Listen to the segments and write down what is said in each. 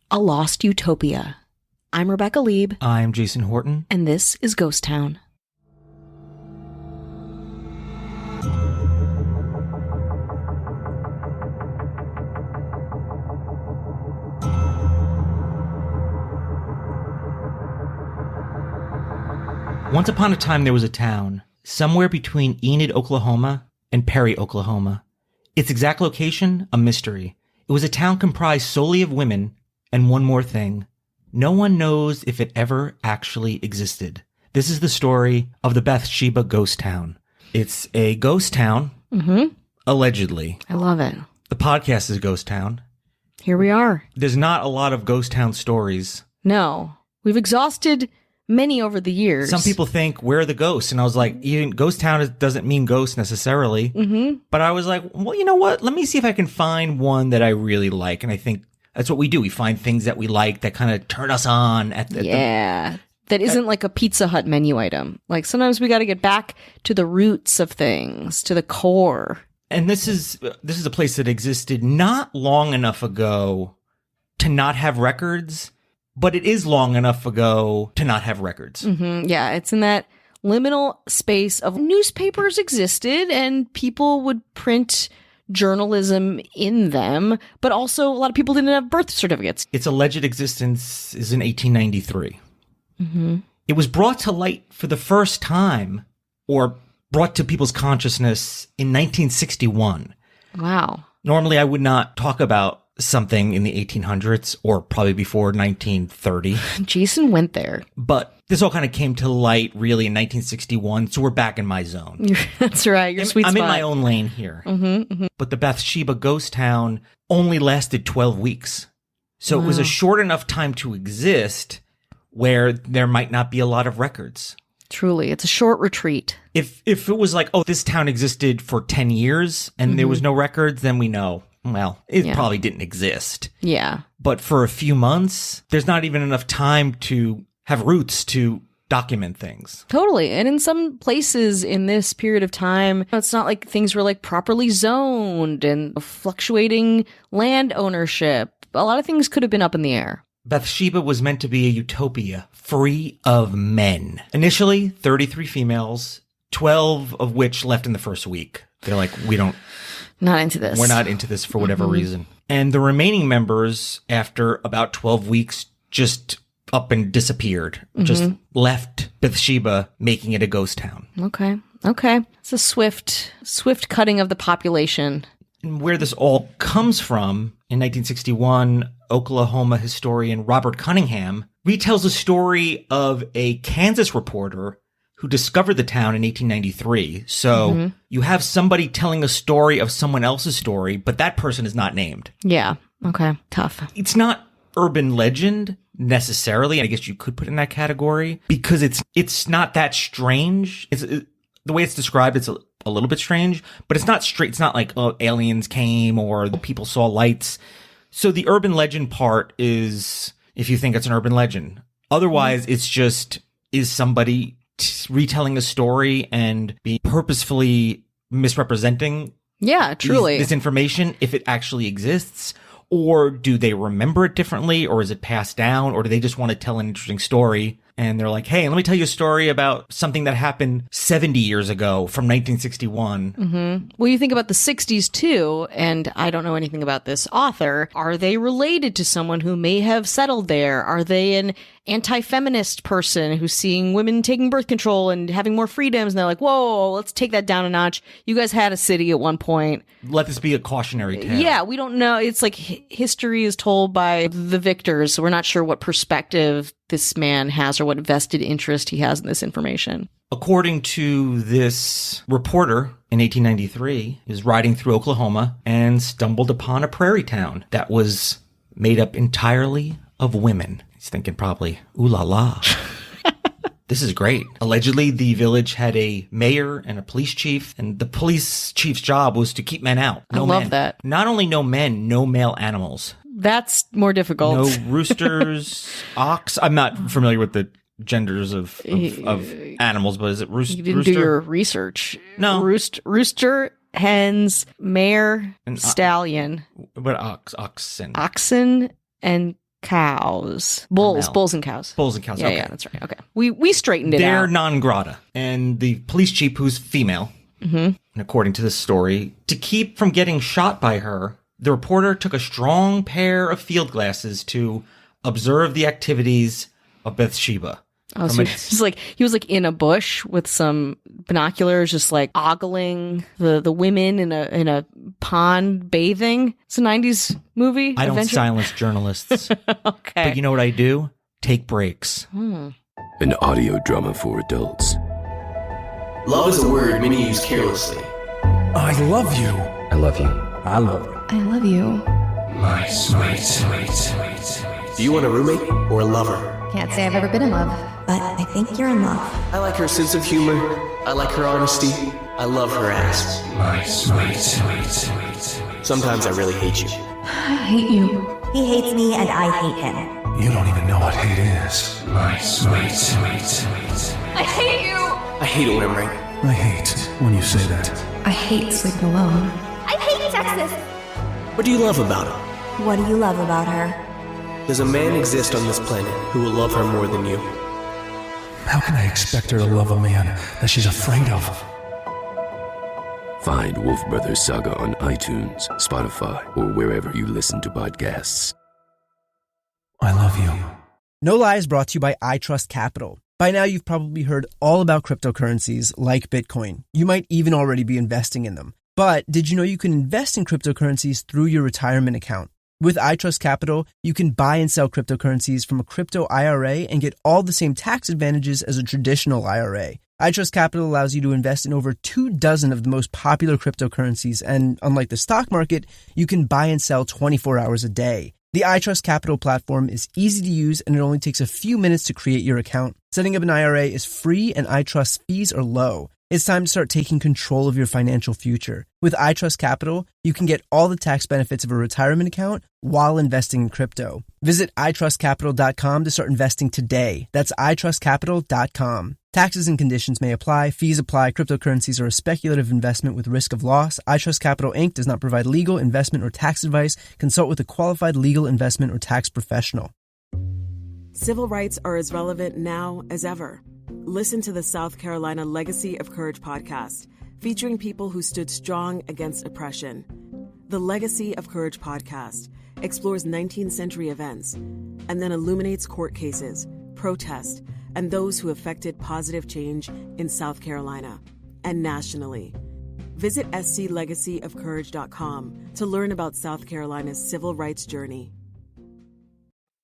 A Lost Utopia. I'm Rebecca Lieb. I'm Jason Horton. And this is Ghost Town. Once upon a time, there was a town somewhere between Enid, Oklahoma, and Perry, Oklahoma. Its exact location, a mystery. It was a town comprised solely of women, and one more thing. No one knows if it ever actually existed. This is the story of the Bathsheba ghost town. It's a ghost town, allegedly. I love it. The podcast is Ghost Town. Here we are. There's not a lot of ghost town stories. No. We've exhausted many over the years. Some people think, where are the ghosts? And I was like, even ghost town doesn't mean ghost necessarily. But I was like, well, you know what? Let me see if I can find one that I really like. And I think that's what we do. We find things that we like that kind of turn us on. That isn't like a Pizza Hut menu item. Like sometimes we got to get back to the roots of things, to the core. And this is a place that existed not long enough ago to not have records, but it is long enough ago to not have records. Yeah, it's in that liminal space of newspapers existed and people would print journalism in them, but also a lot of people didn't have birth certificates. Its alleged existence is in 1893. It was brought to light for the first time, or brought to people's consciousness, in 1961. Wow. Normally, I would not talk about something in the 1800s, or probably before 1930. Jason went there. But this all kind of came to light really in 1961, so we're back in my zone. That's right, your sweet spot. I'm in my own lane here. But the Bathsheba ghost town only lasted 12 weeks. So it was a short enough time to exist where there might not be a lot of records. Truly, it's a short retreat. If it was like, oh, this town existed for 10 years and there was no records, then we know, well, it probably didn't exist. Yeah. But for a few months, there's not even enough time to have roots to document things. Totally. And in some places in this period of time, it's not like things were like properly zoned and fluctuating land ownership. A lot of things could have been up in the air. Bathsheba was meant to be a utopia free of men. Initially, 33 females, 12 of which left in the first week. They're like, not into this. We're not into this for whatever reason. And the remaining members, after about 12 weeks, just up and disappeared. Just left Bathsheba, making it a ghost town. Okay. It's a swift cutting of the population. And where this all comes from, in 1961, Oklahoma historian Robert Cunningham retells a story of a Kansas reporter who discovered the town in 1893. So you have somebody telling a story of someone else's story, but that person is not named. Yeah. Okay. Tough. It's not urban legend necessarily. I guess you could put it in that category because it's not that strange. The way it's described, it's a little bit strange, but it's not straight. It's not like, oh, aliens came or people saw lights. So the urban legend part is, if you think it's an urban legend. Otherwise, it's just, is somebody retelling a story and be purposefully misrepresenting this information if it actually exists? Or do they remember it differently? Or is it passed down? Or do they just want to tell an interesting story? And they're like, hey, let me tell you a story about something that happened 70 years ago from 1961. Well, you think about the 60s too, and I don't know anything about this author. Are they related to someone who may have settled there? Are they an anti-feminist person who's seeing women taking birth control and having more freedoms? And they're like, whoa, let's take that down a notch. You guys had a city at one point. Let this be a cautionary tale. Yeah, we don't know. It's like history is told by the victors, so we're not sure what perspective this man has or what vested interest he has in this information. According to this reporter in 1893, he was riding through Oklahoma and stumbled upon a prairie town that was made up entirely of women. He's thinking probably, ooh la la. This is great. Allegedly, the village had a mayor and a police chief, and the police chief's job was to keep men out. I love that. Not only no men, no male animals. That's more difficult. No roosters, ox. I'm not familiar with the genders of animals, but is it rooster? You didn't do your research. No. Rooster, hens, mare, and stallion. What oxen? Oxen and Cows. Carmel. Bulls and cows. Bulls and cows. Yeah, okay. yeah, that's right. Okay. We straightened it They're out. non grata. And the police chief, who's female, and according to this story, to keep from getting shot by her, the reporter took a strong pair of field glasses to observe the activities of Bathsheba. Oh, so he was like in a bush with some binoculars, just like ogling the women in a pond bathing. It's a 90s movie. I don't adventure? silence journalists. Okay. But you know what I do? Take breaks. An audio drama for adults. Love is a word many use carelessly. I love you. I love you. I love you. I love you. My sweet. Do you want a roommate or a lover? Can't say I've ever been in love, but I think you're in love. I like her sense of humor. I like her honesty. I love her ass. My sweet. Sometimes I really hate you. I hate you. He hates me and I hate him. You don't even know what hate is. My sweet. I hate you. I hate it when I'm right. I hate when you say that. I hate sleeping alone. I hate Texas. What do you love about her? What do you love about her? Does a man exist on this planet who will love her more than you? How can I expect her to love a man that she's afraid of? Find Wolf Brothers Saga on iTunes, Spotify, or wherever you listen to podcasts. I love you. No Lie is brought to you by iTrust Capital. By now, you've probably heard all about cryptocurrencies like Bitcoin. You might even already be investing in them. But did you know you can invest in cryptocurrencies through your retirement account? With iTrust Capital, you can buy and sell cryptocurrencies from a crypto IRA and get all the same tax advantages as a traditional IRA. iTrust Capital allows you to invest in over 24 of the most popular cryptocurrencies, and unlike the stock market, you can buy and sell 24 hours a day. The iTrust Capital platform is easy to use, and it only takes a few minutes to create your account. Setting up an IRA is free, and iTrust's fees are low. It's time to start taking control of your financial future. With iTrust Capital, you can get all the tax benefits of a retirement account while investing in crypto. Visit itrustcapital.com to start investing today. That's itrustcapital.com. Taxes and conditions may apply. Fees apply. Cryptocurrencies are a speculative investment with risk of loss. iTrust Capital Inc. does not provide legal, investment, or tax advice. Consult with a qualified legal, investment, or tax professional. Civil rights are as relevant now as ever. Listen to the South Carolina Legacy of Courage podcast, featuring people who stood strong against oppression. The Legacy of Courage podcast explores 19th century events and then illuminates court cases, protests, and those who effected positive change in South Carolina and nationally. Visit sclegacyofcourage.com to learn about South Carolina's civil rights journey.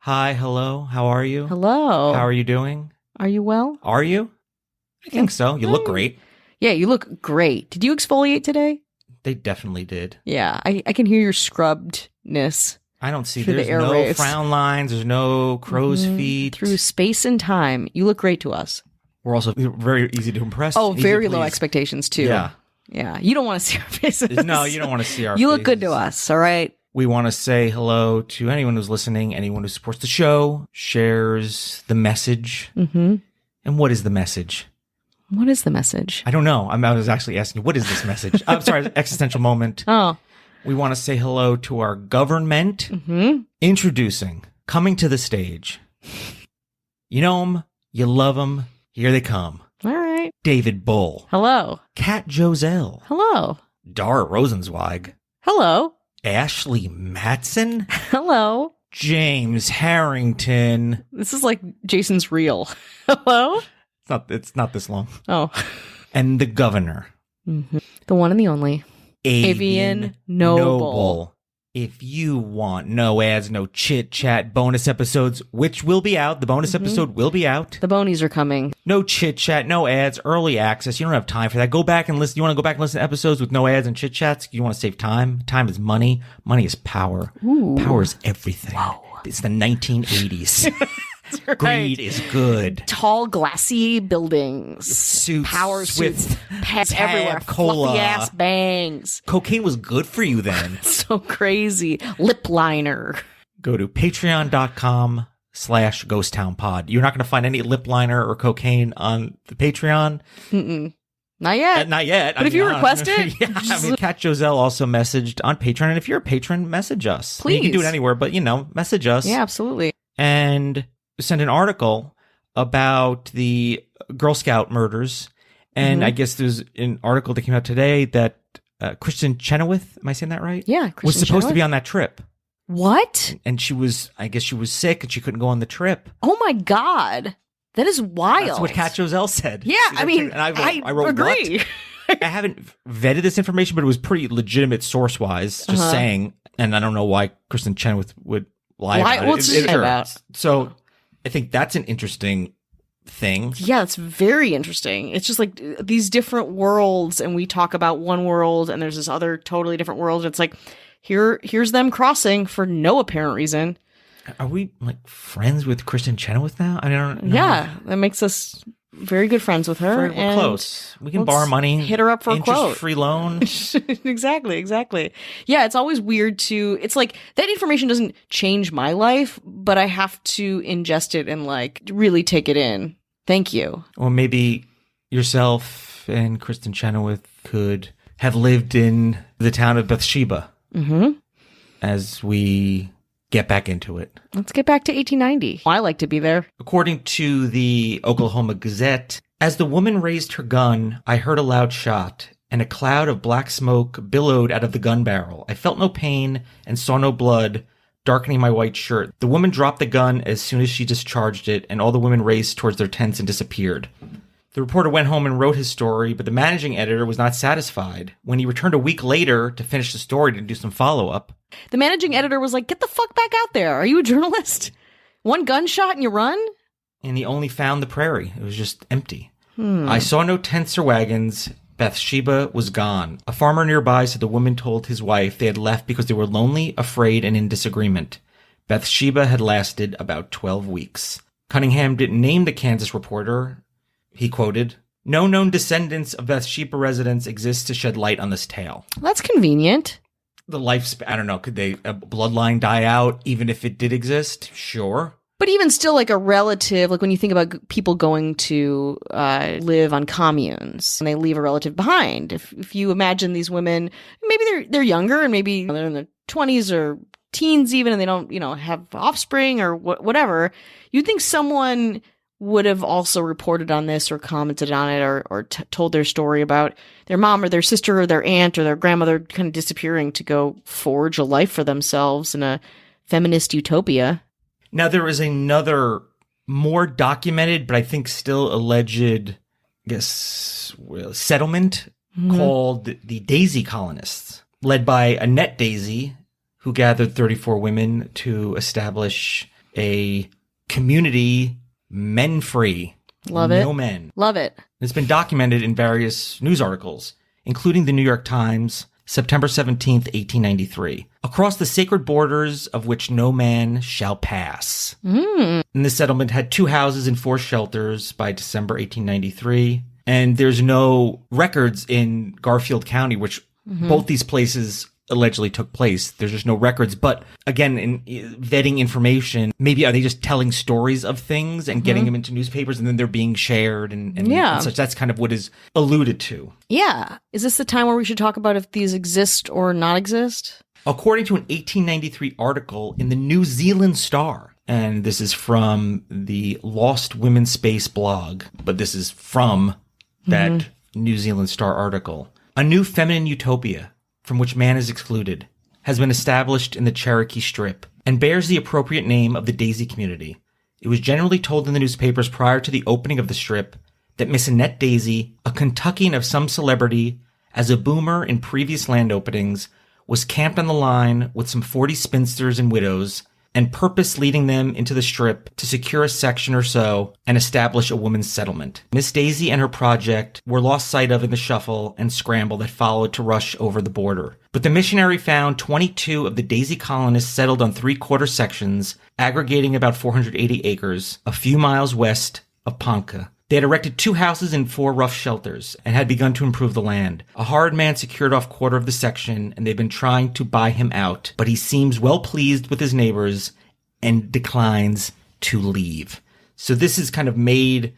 Hi, hello. How are you? Hello. How are you doing? Are you well? Are you? I think so. You look great. Yeah, you look great. Did you exfoliate today? They definitely did. Yeah, I can hear your scrubbedness. I don't see. Through the There's no airwaves. frown lines. There's no crow's feet. Through space and time. You look great to us. We're also very easy to impress. Oh, Easy very to low please. expectations, too. Yeah. Yeah. You don't want to see our faces. No, you don't want to see our You look good to faces. us, all right? We want to say hello to anyone who's listening, anyone who supports the show, shares the message. Mm-hmm. And what is the message? What is the message? I don't know. I was actually asking you, what is this message? I'm sorry, existential moment. Oh. We want to say hello to our government. Mm-hmm. Introducing, coming to the stage. You know them, you love them, here they come. All right. David Bull, Hello. Kat Joselle, Hello. Dara Rosenzweig, Hello. Ashley Matson, Hello. James Harrington. This is like Jason's reel. Hello. It's not this long. Oh. And the governor, Mm-hmm. The one and the only. Avian Noble. If you want no ads, no chit chat, bonus episodes, which will be out. The bonus episode will be out. The bonies are coming. No chit chat, no ads, early access. You don't have time for that. Go back and listen. You want to go back and listen to episodes with no ads and chit chats? You want to save time? Time is money. Money is power. Ooh. Power is everything. Whoa. It's the 1980s. Right. Greed is good. Tall, glassy buildings. Suits, Power suits. with Pets tab everywhere. cola. Fluffy ass bangs. Cocaine was good for you then. So crazy. Lip liner. Go to patreon.com/ghosttownpod. You're not going to find any lip liner or cocaine on the Patreon. Mm-mm. Not yet. Not yet. But if you request it. Yeah, I mean, Kat Joselle also messaged on Patreon. And if you're a patron, message us. Please. You can do it anywhere, but, message us. Yeah, absolutely. And send an article about the Girl Scout murders. And I guess there's an article that came out today that Kristen Chenoweth, am I saying that right? Yeah, was supposed to be on that trip. What? And she was sick and she couldn't go on the trip. Oh my God. That is wild. That's what Kat Joselle said. Yeah, I mean, and I wrote, agree. What? I haven't vetted this information, but it was pretty legitimate source-wise, just saying. And I don't know why Kristen Chenoweth would lie about it. What's she about? So I think that's an interesting thing. Yeah, it's very interesting. It's just like these different worlds, and we talk about one world, and there's this other totally different world. It's like, here's them crossing for no apparent reason. Are we like friends with Kristen Chenoweth now? I don't know. Yeah, that makes us very good friends with her. We're close. We can borrow money. Hit her up for a quote. Interest-free loan. Exactly. Yeah, it's always weird it's like that information doesn't change my life, but I have to ingest it and like really take it in. Thank you. Or maybe yourself and Kristen Chenoweth could have lived in the town of Bathsheba as we get back into it. Let's get back to 1890. I like to be there. According to the Oklahoma Gazette, as the woman raised her gun, I heard a loud shot, and a cloud of black smoke billowed out of the gun barrel. I felt no pain and saw no blood, darkening my white shirt. The woman dropped the gun as soon as she discharged it, and all the women raced towards their tents and disappeared. The reporter went home and wrote his story, but the managing editor was not satisfied. When he returned a week later to finish the story to do some follow-up, the managing editor was like, get the fuck back out there. Are you a journalist? One gunshot and you run? And he only found the prairie. It was just empty. I saw no tents or wagons. Bathsheba was gone. A farmer nearby said the woman told his wife they had left because they were lonely, afraid, and in disagreement. Bathsheba had lasted about 12 weeks. Cunningham didn't name the Kansas reporter. He quoted, "No known descendants of Bathsheba residents exist to shed light on this tale." That's convenient. The lifespan, I don't know, could a bloodline die out even if it did exist? Sure. But even still, like a relative, like when you think about people going to live on communes and they leave a relative behind. If you imagine these women, maybe they're younger and maybe they're in their 20s or teens even, and they don't, have offspring or whatever, you'd think someone would have also reported on this or commented on it or told their story about their mom or their sister or their aunt or their grandmother kind of disappearing to go forge a life for themselves in a feminist utopia. Now, there is another more documented, but I think still alleged, settlement called the Daisy Colonists, led by Annette Daisy, who gathered 34 women to establish a community men-free. Love it. No men. Love it. It's been documented in various news articles, including the New York Times, September 17th, 1893. Across the sacred borders of which no man shall pass. And this settlement had 2 houses and 4 shelters by December 1893. And there's no records in Garfield County, which both these places allegedly took place. There's just no records. But again, in vetting information, maybe are they just telling stories of things and getting them into newspapers and then they're being shared and such? That's kind of what is alluded to. Yeah. Is this the time where we should talk about if these exist or not exist? According to an 1893 article in the New Zealand Star, and this is from the Lost Women's Space blog, but this is from that New Zealand Star article, a new feminine utopia from which man is excluded, has been established in the Cherokee Strip and bears the appropriate name of the Daisy community. It was generally told in the newspapers prior to the opening of the strip that Miss Annette Daisy, a Kentuckian of some celebrity, as a boomer in previous land openings, was camped on the line with some 40 spinsters and widows and purpose leading them into the strip to secure a section or so and establish a woman's settlement. Miss Daisy and her project were lost sight of in the shuffle and scramble that followed to rush over the border. But the missionary found 22 of the Daisy colonists settled on 3/4 sections, aggregating about 480 acres, a few miles west of Ponca. They had erected 2 houses and 4 rough shelters and had begun to improve the land. A hard man secured off quarter of the section, and they've been trying to buy him out, but he seems well pleased with his neighbors and declines to leave. So this has kind of made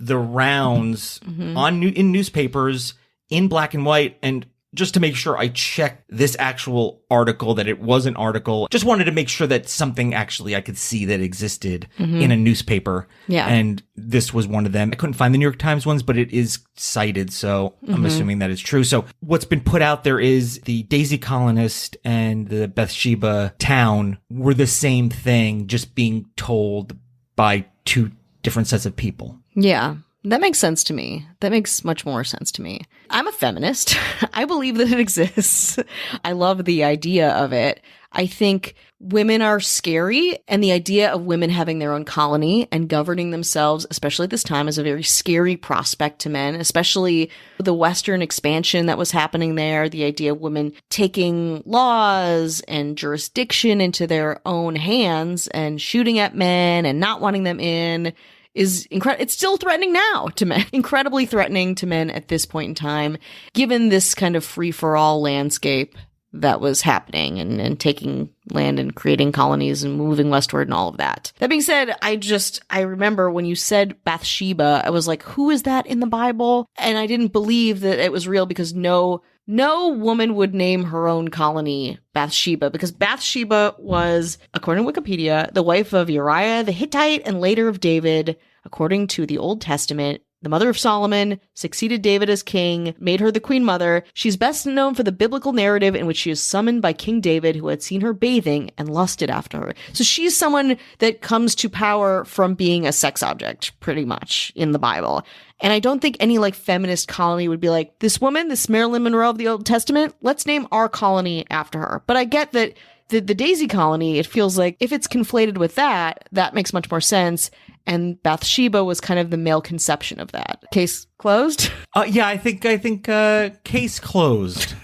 the rounds in newspapers in black and white, and just to make sure I checked this actual article, that it was an article. Just wanted to make sure that something actually I could see that existed in a newspaper. Yeah. And this was one of them. I couldn't find the New York Times ones, but it is cited, so I'm assuming that it's true. So what's been put out there is the Daisy Colonist and the Bathsheba town were the same thing, just being told by two different sets of people. Yeah. That makes sense to me. That makes much more sense to me. I'm a feminist. I believe that it exists. I love the idea of it. I think women are scary, and the idea of women having their own colony and governing themselves, especially at this time, is a very scary prospect to men, especially the Western expansion that was happening there. The idea of women taking laws and jurisdiction into their own hands and shooting at men and not wanting them in is incredible. It's still threatening now to men, incredibly threatening to men at this point in time, given this kind of free-for-all landscape that was happening and taking land and creating colonies and moving westward and all of that. That being said, I remember when you said Bathsheba, I was like, who is that in the Bible? And I didn't believe that it was real, because no woman would name her own colony Bathsheba, because Bathsheba was, according to Wikipedia, the wife of Uriah the Hittite and later of David. According to the Old Testament, the mother of Solomon, succeeded David as king, made her the queen mother. She's best known for the biblical narrative in which she is summoned by King David, who had seen her bathing and lusted after her. So she's someone that comes to power from being a sex object, pretty much, in the Bible. And I don't think any feminist colony would be like, this woman, this Marilyn Monroe of the Old Testament, let's name our colony after her. But I get that the Daisy colony, it feels like if it's conflated with that makes much more sense. And Bathsheba was kind of the male conception of that. Case closed? Yeah, I think case closed.